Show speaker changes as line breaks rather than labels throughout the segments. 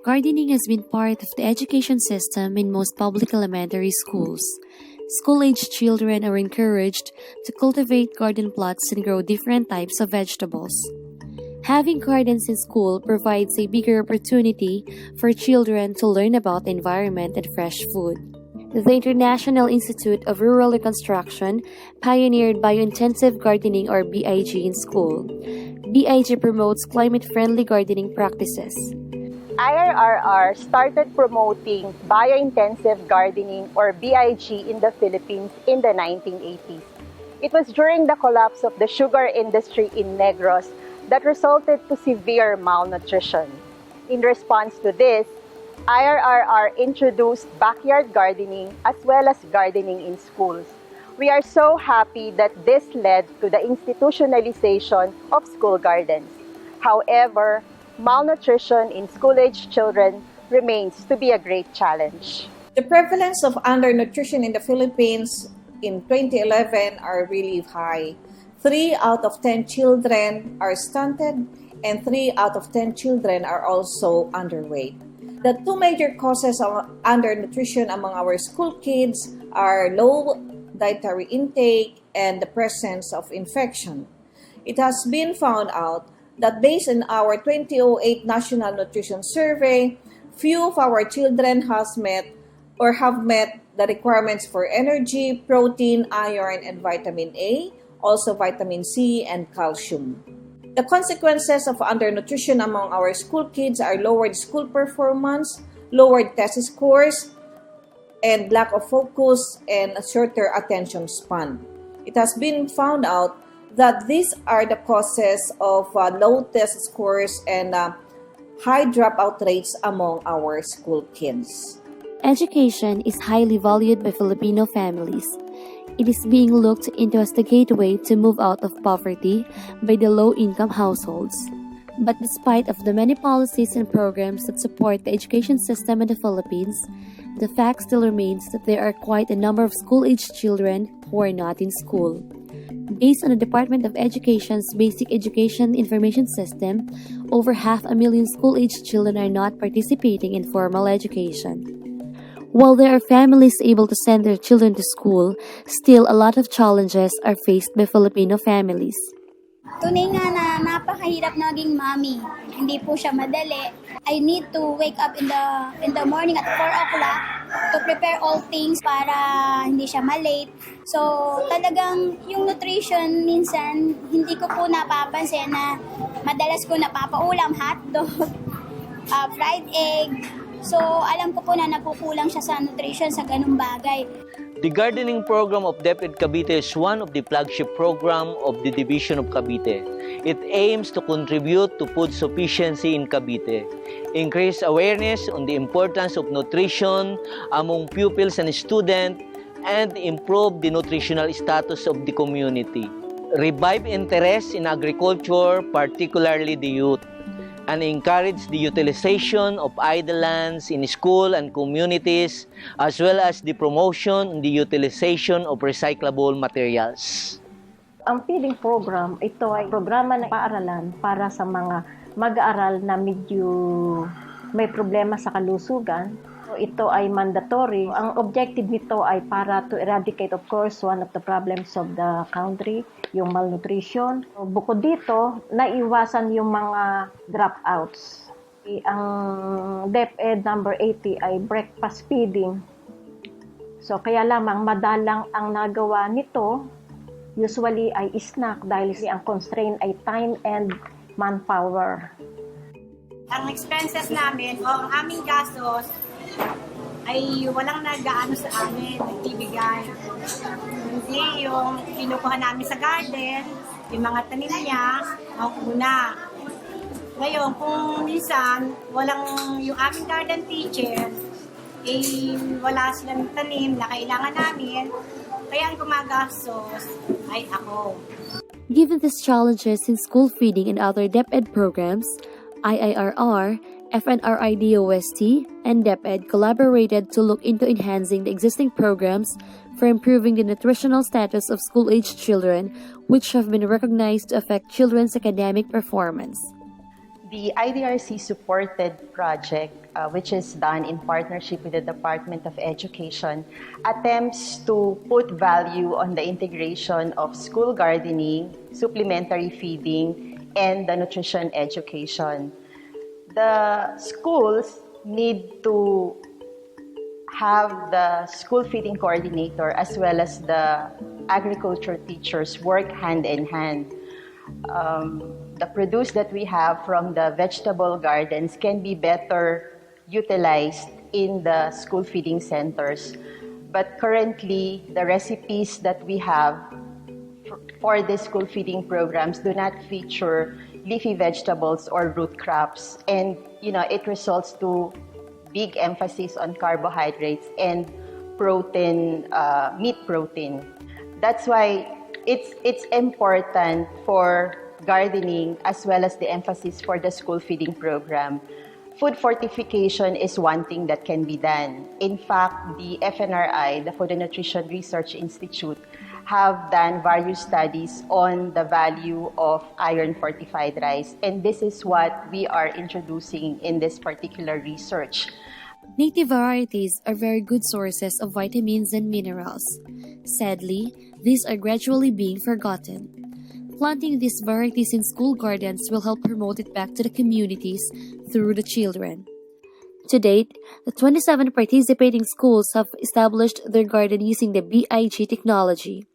Gardening has been part of the education system in most public elementary schools. School-aged children are encouraged to cultivate garden plots and grow different types of vegetables. Having gardens in school provides a bigger opportunity for children to learn about the environment and fresh food. The International Institute of Rural Reconstruction pioneered biointensive gardening or BIG in school. BIG promotes climate-friendly gardening practices.
IIRR started promoting biointensive gardening or BIG in the Philippines in the 1980s. It was during the collapse of the sugar industry in Negros that resulted to severe malnutrition. In response to this, IIRR introduced backyard gardening as well as gardening in schools. We are so happy that this led to the institutionalization of school gardens. However, malnutrition in school-aged children remains to be a great challenge.
The prevalence of undernutrition in the Philippines in 2011 are really high. 3 out of 10 children are stunted and 3 out of 10 children are also underweight. The 2 major causes of undernutrition among our school kids are low dietary intake and the presence of infection. It has been found out that based on our 2008 National Nutrition Survey, few of our children have met the requirements for energy, protein, iron, and vitamin A, also vitamin C and calcium. The consequences of undernutrition among our school kids are lowered school performance, lowered test scores, and lack of focus and a shorter attention span. It has been found out that these are the causes of low test scores and high dropout rates among our school kids.
Education is highly valued by Filipino families. It is being looked into as the gateway to move out of poverty by the low-income households. But despite of the many policies and programs that support the education system in the Philippines, the fact still remains that there are quite a number of school-aged children who are not in school. Based on the Department of Education's Basic Education Information System, over 500,000 school-aged children are not participating in formal education. While there are families able to send their children to school, still a lot of challenges are faced by Filipino families.
Tunay nga na napakahirap naging mommy. Hindi po siya madali. I need to wake up in the morning at 4 o'clock to prepare all things para hindi siya malate. So talagang yung nutrition minsan hindi ko po napapansin na madalas ko napapaulam hotdog, fried egg. So, alam ko po na nagkukulang siya sa nutrition sa ganung bagay.
The gardening program of DepEd Cavite is one of the flagship program of the Division of Cavite. It aims to contribute to food sufficiency in Cavite, increase awareness on the importance of nutrition among pupils and students, and improve the nutritional status of the community. Revive interest in agriculture, particularly the youth, and encourage the utilization of idle lands in school and communities, as well as the promotion and the utilization of recyclable materials.
Ang feeding program, ito ay programa ng paaralan para sa mga mag-aaral na medyo may problema sa kalusugan. Ito ay mandatory. Ang objective nito ay para to eradicate, of course, one of the problems of the country, yung malnutrition. Bukod dito, naiwasan yung mga dropouts. Ang DepEd number 80 ay breakfast feeding. So kaya lamang madalang ang nagawa nito, usually ay snack dahil ang constraint ay time and manpower.
Ang expenses namin o ang aming gastos ay walang nag-aano sa amin, nagbibigay. Hindi yung kinukuha namin sa garden, yung mga tanim niya, ang una. Ngayon, kung minsan, walang yung aming garden teacher, wala silang tanim na kailangan namin, kaya ang gumagastos ay ako.
Given these challenges in school feeding and other DepEd programs, IIRR, FNRIDOST, and DepEd collaborated to look into enhancing the existing programs for improving the nutritional status of school-aged children, which have been recognized to affect children's academic performance.
The IDRC-supported project, which is done in partnership with the Department of Education, attempts to put value on the integration of school gardening, supplementary feeding, and the nutrition education. The schools need to have the school feeding coordinator as well as the agriculture teachers work hand in hand. The produce that we have from the vegetable gardens can be better utilized in the school feeding centers. But currently, the recipes that we have for the school feeding programs do not feature leafy vegetables or root crops. And, it results to big emphasis on carbohydrates and protein, meat protein. That's why it's important for gardening as well as the emphasis for the school feeding program. Food fortification is one thing that can be done. In fact, the FNRI, the Food and Nutrition Research Institute, have done various studies on the value of iron-fortified rice, and this is what we are introducing in this particular research.
Native varieties are very good sources of vitamins and minerals. Sadly, these are gradually being forgotten. Planting these varieties in school gardens will help promote it back to the communities through the children. To date, the 27 participating schools have established their garden using the BIG technology.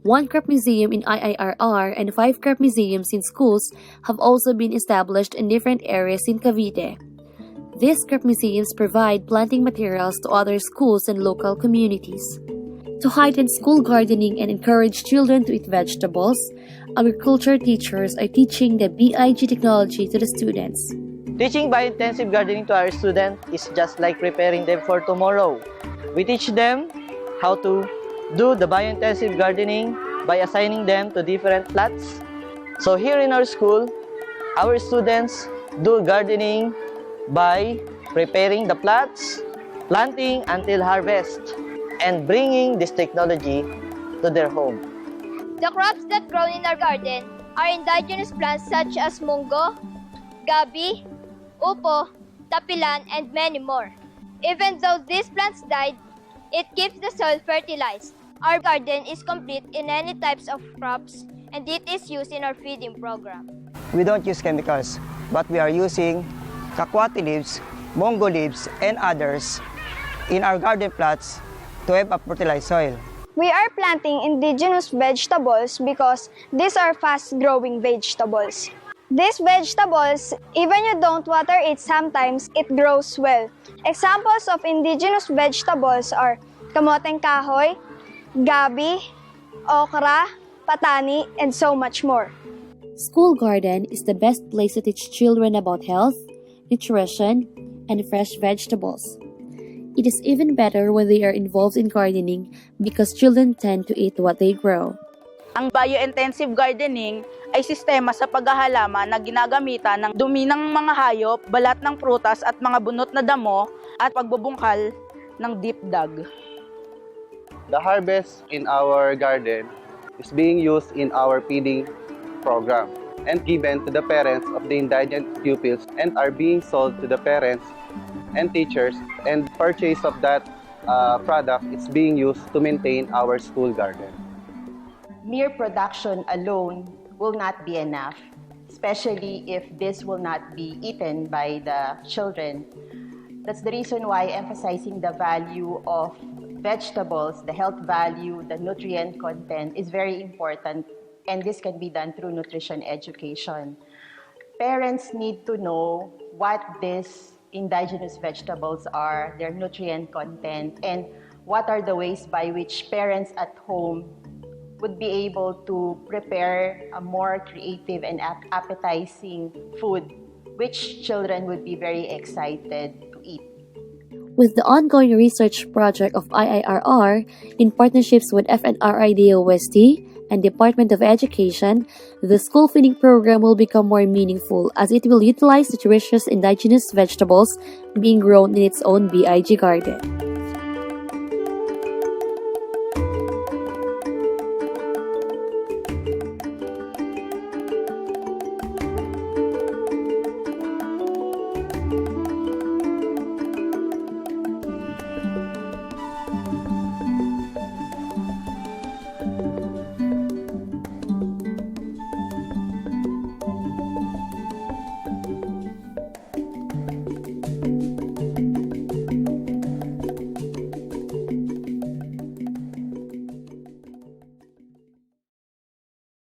1 crop museum in IIRR and 5 crop museums in schools have also been established in different areas in Cavite. These crop museums provide planting materials to other schools and local communities. To heighten school gardening and encourage children to eat vegetables, agriculture teachers are teaching the BIG technology to the students.
Teaching biointensive gardening to our students is just like preparing them for tomorrow. We teach them how to do the biointensive gardening by assigning them to different plots. So here in our school, our students do gardening by preparing the plots, planting until harvest, and bringing this technology to their home.
The crops that grow in our garden are indigenous plants such as mungo, gabi, upo, tapilan, and many more. Even though these plants died, it keeps the soil fertilized. Our garden is complete in any types of crops, and it is used in our feeding program.
We don't use chemicals, but we are using kakwati leaves, mungo leaves, and others in our garden plots to have a fertilized soil.
We are planting indigenous vegetables because these are fast-growing vegetables. These vegetables, even you don't water it sometimes, it grows well. Examples of indigenous vegetables are kamoteng kahoy, gabi, okra, patani, and so much more.
School garden is the best place to teach children about health, nutrition, and fresh vegetables. It is even better when they are involved in gardening because children tend to eat what they grow.
Ang biointensive gardening ay sistema sa paghahalaman na ginagamitan ng dumi ng mga hayop, balat ng prutas at mga bunot na damo at pagbubungkal ng dipdag.
The harvest in our garden is being used in our feeding program and given to the parents of the indigent pupils and are being sold to the parents and teachers, and purchase of that product is being used to maintain our school garden.
Mere production alone will not be enough, especially if this will not be eaten by the children. That's the reason why emphasizing the value of vegetables, the health value, the nutrient content is very important, and this can be done through nutrition education. Parents need to know what these indigenous vegetables are, their nutrient content, and what are the ways by which parents at home would be able to prepare a more creative and appetizing food, which children would be very excited to eat.
With the ongoing research project of IIRR in partnerships with FNRI DOST and Department of Education, the school feeding program will become more meaningful as it will utilize nutritious indigenous vegetables being grown in its own BIG garden.